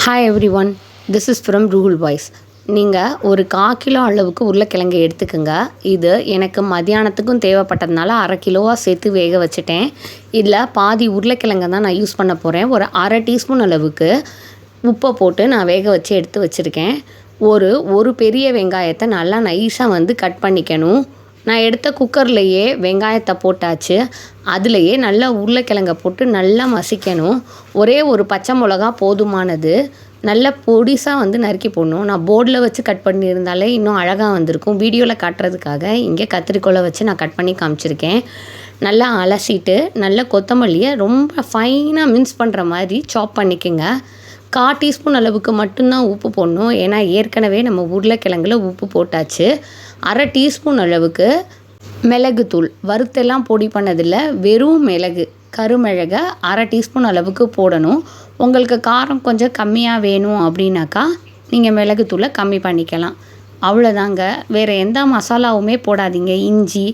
Hi every one, this is from rule voice. நீங்கள் ஒரு 1/4 kilo அளவுக்கு உருளைக்கிழங்கு எடுத்துக்கோங்க. இது எனக்கு மத்தியானத்துக்கும் தேவைப்பட்டதுனால 1/2 கிலோவாக சேர்த்து வேக வச்சுட்டேன். இதில் பாதி உருளைக்கிழங்கை தான் நான் யூஸ் பண்ண போகிறேன். ஒரு 1/2 டீஸ்பூன் அளவுக்கு உப்பை போட்டு நான் வேக வச்சு எடுத்து வச்சுருக்கேன். ஒரு பெரிய வெங்காயத்தை நல்லா நைஸாக கட் பண்ணிக்கணும். நான் எடுத்த குக்கர்லேயே வெங்காயத்தை போட்டாச்சு. அதுலேயே நல்லா உருளைக்கிழங்கை போட்டு நல்லா மசிக்கணும். ஒரு பச்சை மிளகா போதுமானது. நல்லா பொடிசாக நறுக்கி போடணும். நான் போர்டில் வச்சு கட் பண்ணியிருந்தாலே இன்னும் அழகாக வந்திருக்கும். வீடியோவில் காட்டுறதுக்காக இங்கே கத்திரிக்கோலை வச்சு நான் கட் பண்ணி காமிச்சிருக்கேன். நல்லா அலசிட்டு நல்ல கொத்தமல்லியை ரொம்ப ஃபைனாக மின்ஸ் பண்ணுற மாதிரி சாப் பண்ணிக்கோங்க. 1/4 டீஸ்பூன் அளவுக்கு மட்டும்தான் உப்பு போடணும். ஏன்னா ஏற்கனவே நம்ம உருளைக்கிழங்குல உப்பு போட்டாச்சு. 1/2 டீஸ்பூன் அளவுக்கு மிளகுத்தூள், வறுத்தெல்லாம் பொடி பண்ணதில்லை, வெறும் மிளகு, கருமிளகை 1/2 டீஸ்பூன் அளவுக்கு போடணும். உங்களுக்கு காரம் கொஞ்சம் கம்மியாக வேணும் அப்படின்னாக்கா நீங்கள் மிளகுத்தூளை கம்மி பண்ணிக்கலாம். அவ்வளோதாங்க. வேறு எந்த மசாலாவுமே போடாதீங்க. இஞ்சி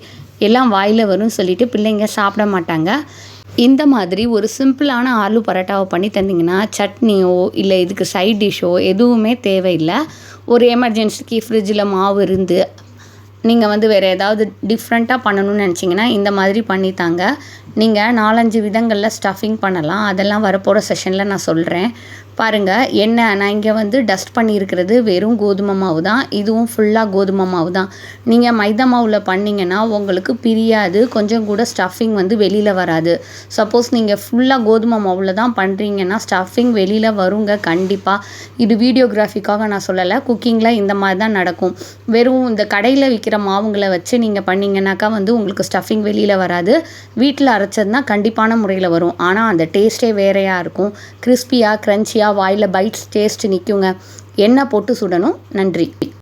எல்லாம் வாயில் வரும்னு சொல்லிட்டு பிள்ளைங்க சாப்பிட மாட்டாங்க. இந்த மாதிரி ஒரு சிம்பிளான ஆலு பரோட்டாவை பண்ணி தந்தீங்கன்னா சட்னியோ இல்லை இதுக்கு சைட் டிஷ்ஷோ எதுவுமே தேவையில்லை. ஒரு எமர்ஜென்சிக்கு ஃப்ரிட்ஜில் மாவு இருந்து நீங்கள் வேறு ஏதாவது டிஃப்ரெண்ட்டாக பண்ணணும்னு நினச்சிங்கன்னா இந்த மாதிரி பண்ணித்தாங்க. நீங்கள் 4-5 விதங்களில் ஸ்டஃபிங் பண்ணலாம். அதெல்லாம் வரப்போகிற செஷனில் நான் சொல்கிறேன். பாருங்கள், நான் இங்கே டஸ்ட் பண்ணியிருக்கிறது வெறும் கோதுமை மாவு தான். இதுவும் ஃபுல்லாக கோதுமை மாவு தான். நீங்கள் மைதா மாவில் பண்ணிங்கன்னா உங்களுக்கு பிரியாது. கொஞ்சம் கூட ஸ்டஃபிங் வெளியில் வராது. சப்போஸ் நீங்கள் ஃபுல்லாக கோதுமை மாவில் தான் பண்ணுறீங்கன்னா ஸ்டஃபிங் வெளியில் வருங்க கண்டிப்பாக. இது வீடியோகிராஃபிக்காக நான் சொல்லலை. குக்கிங்கில் இந்த மாதிரி தான் நடக்கும். வெறும் இந்த கடையில் விற்கிற மாவுங்களை வச்சு நீங்கள் பண்ணிங்கன்னாக்கா உங்களுக்கு ஸ்டஃபிங் வெளியில் வராது. வீட்டில் அரைச்சதுனா கண்டிப்பான முறையில் வரும். ஆனால் அந்த டேஸ்ட்டே வேறையாக இருக்கும். கிறிஸ்பியாக க்ரன்ச்சியாக வாயில் பைட்ஸ் டேஸ்ட் நிற்குங்க. எண்ணெய் போட்டு சுடணும். நன்றி.